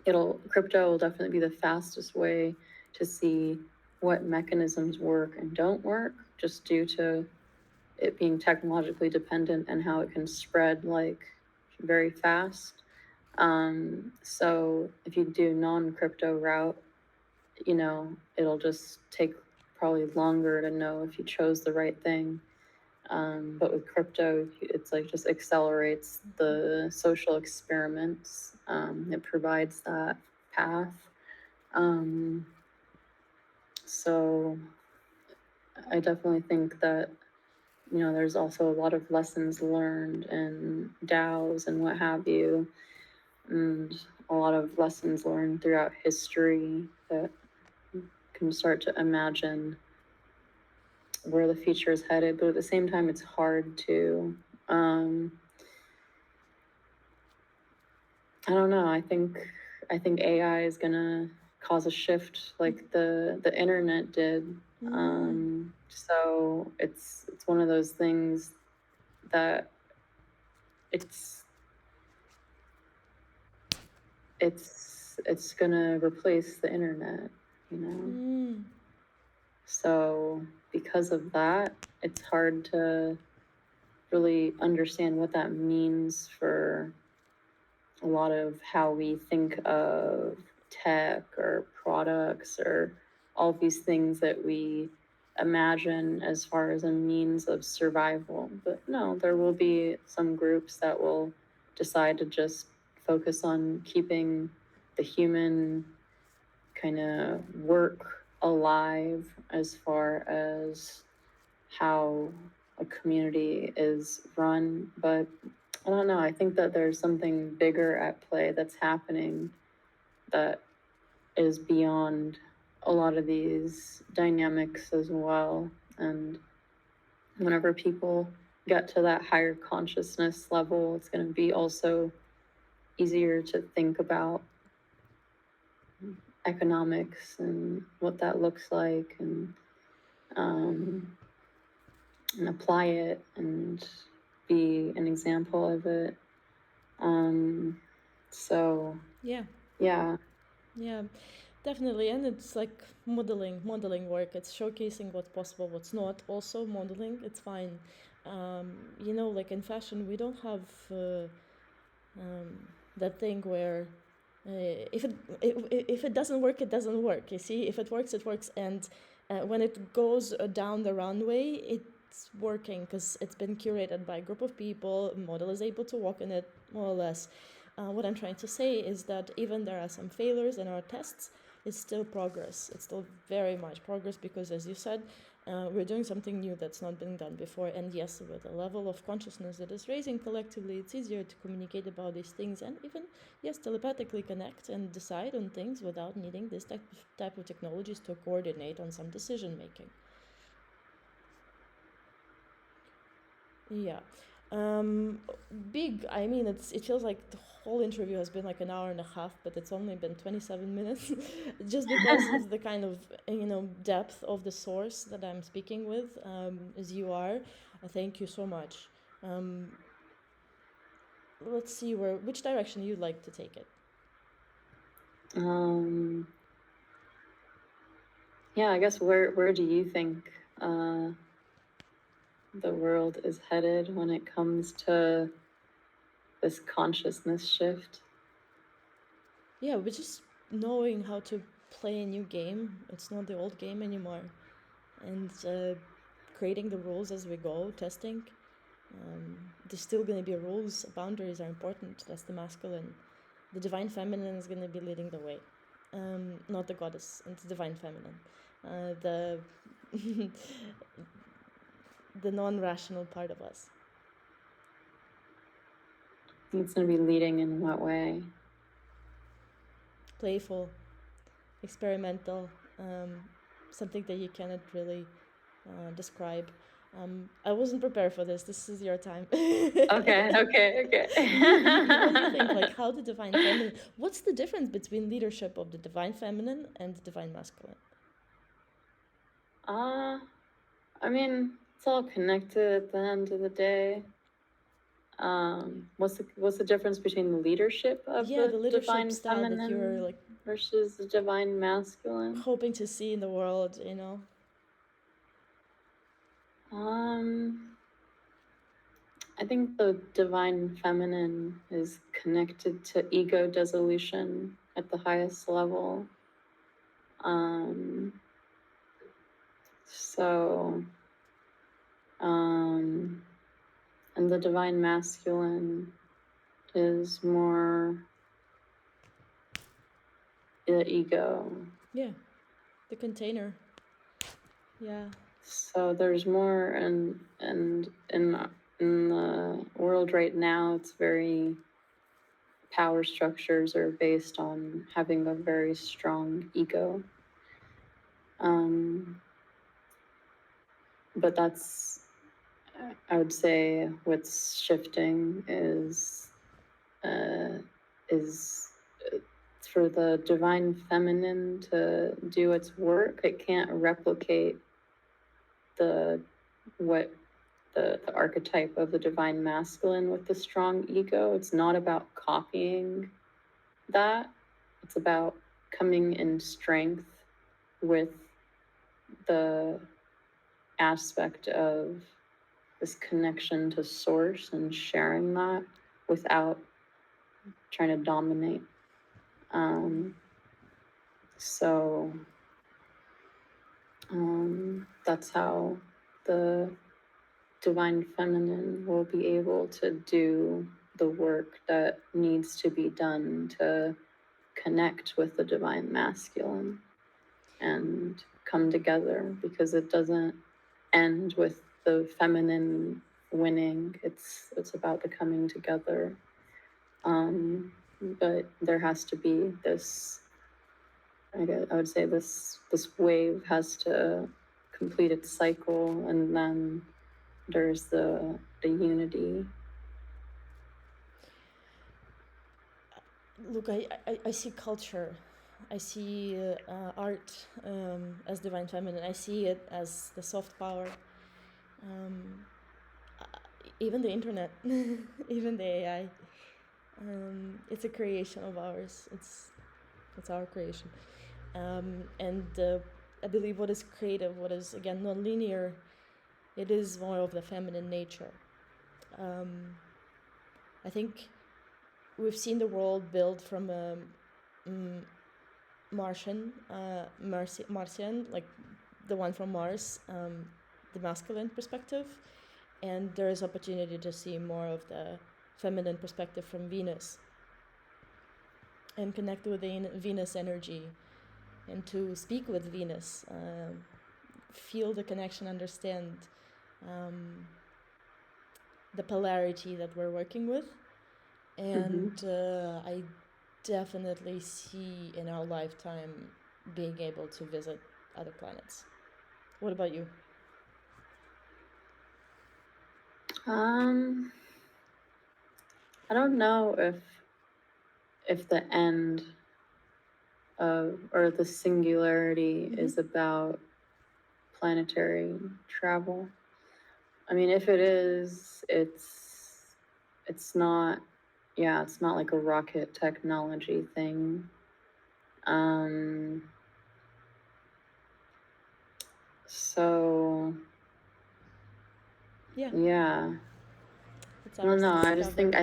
crypto will definitely be the fastest way to see what mechanisms work and don't work, just due to it being technologically dependent and how it can spread like very fast. So if you do non-crypto route, it'll just take probably longer to know if you chose the right thing. But with crypto, it's like just accelerates the social experiments. It provides that path. Um, so I definitely think that, there's also a lot of lessons learned in DAOs and what have you, and a lot of lessons learned throughout history that can start to imagine where the future is headed. But at the same time, it's hard to, I don't know. I think AI is gonna cause a shift like the internet did. So it's one of those things that it's it's gonna replace the internet, you know. So because of that, it's hard to really understand what that means for a lot of how we think of tech or products or all these things that we imagine as far as a means of survival. But no, there will be some groups that will decide to just focus on keeping the human kind of work alive as far as how a community is run. But I don't know. I think that there's something bigger at play that's happening that is beyond a lot of these dynamics as well. And whenever people get to that higher consciousness level, it's going to be also easier to think about economics and what that looks like, and apply it and be an example of it. So Yeah. yeah. Yeah, definitely. And it's like modeling work. It's showcasing what's possible, what's not. Also, modeling, it's fine. Like in fashion, we don't have that thing where if it doesn't work, it doesn't work. You see, if it works, it works. And when it goes down the runway, it's working because it's been curated by a group of people. Model is able to walk in it more or less. What I'm trying to say is that even there are some failures in our tests, it's still progress. It's still very much progress because, as you said, we're doing something new that's not been done before. And yes, with the level of consciousness that is raising collectively, it's easier to communicate about these things and even, yes, telepathically connect and decide on things without needing this type of technologies to coordinate on some decision making. Yeah. Um, Big. I mean, it feels like the whole interview has been like an hour and a half, but it's only been 27 minutes, just because it's the kind of depth of the source that I'm speaking with, as you are. Thank you so much. Um, let's see which direction you'd like to take it. Yeah, I guess where do you think the world is headed when it comes to this consciousness shift? Yeah, we're just knowing how to play a new game. It's not the old game anymore, and creating the rules as we go, testing. There's still going to be rules. Boundaries are important. That's the masculine. The divine feminine is going to be leading the way, not the goddess. It's divine feminine. The the non-rational part of us. It's going to be leading in what way? Playful, experimental, something that you cannot really describe. I wasn't prepared for this. This is your time. Okay. What do you think? Like, how the divine feminine? What's the difference between leadership of the divine feminine and the divine masculine? I mean, it's all connected at the end of the day. What's the difference between the leadership of Yeah, the the leadership divine style that you're feminine like versus the divine masculine? hoping to see in the world, you know? I think the divine feminine is connected to ego dissolution at the highest level. So, and the divine masculine is more the ego. Yeah, the container. Yeah. So there's more, and in the world right now, it's very, power structures are based on having a very strong ego. But that's, I would say, what's shifting is for the divine feminine to do its work. It can't replicate the archetype of the divine masculine with the strong ego. It's not about copying that. It's about coming in strength with the aspect of this connection to source and sharing that without trying to dominate. So that's how the divine feminine will be able to do the work that needs to be done to connect with the divine masculine and come together, because it doesn't end with the feminine winning. It's about the coming together. But there has to be this, I would say this wave has to complete its cycle, and then there's the unity. Look, I see culture, I see art as divine feminine. I see it as the soft power. Even the internet, even the AI. It's a creation of ours. It's our creation. And I believe what is creative, what is again non-linear, it is more of the feminine nature. I think we've seen the world built from a Martian, like the one from Mars, the masculine perspective, and there is opportunity to see more of the feminine perspective from Venus and connect with the Venus energy and to speak with Venus, feel the connection, understand the polarity that we're working with. And I definitely see in our lifetime being able to visit other planets. What about you? I don't know if the end of, or the singularity is about planetary travel. I mean, if it is, it's not, yeah, it's not like a rocket technology thing. So Yeah. yeah. It's I don't ours know. to I discover. think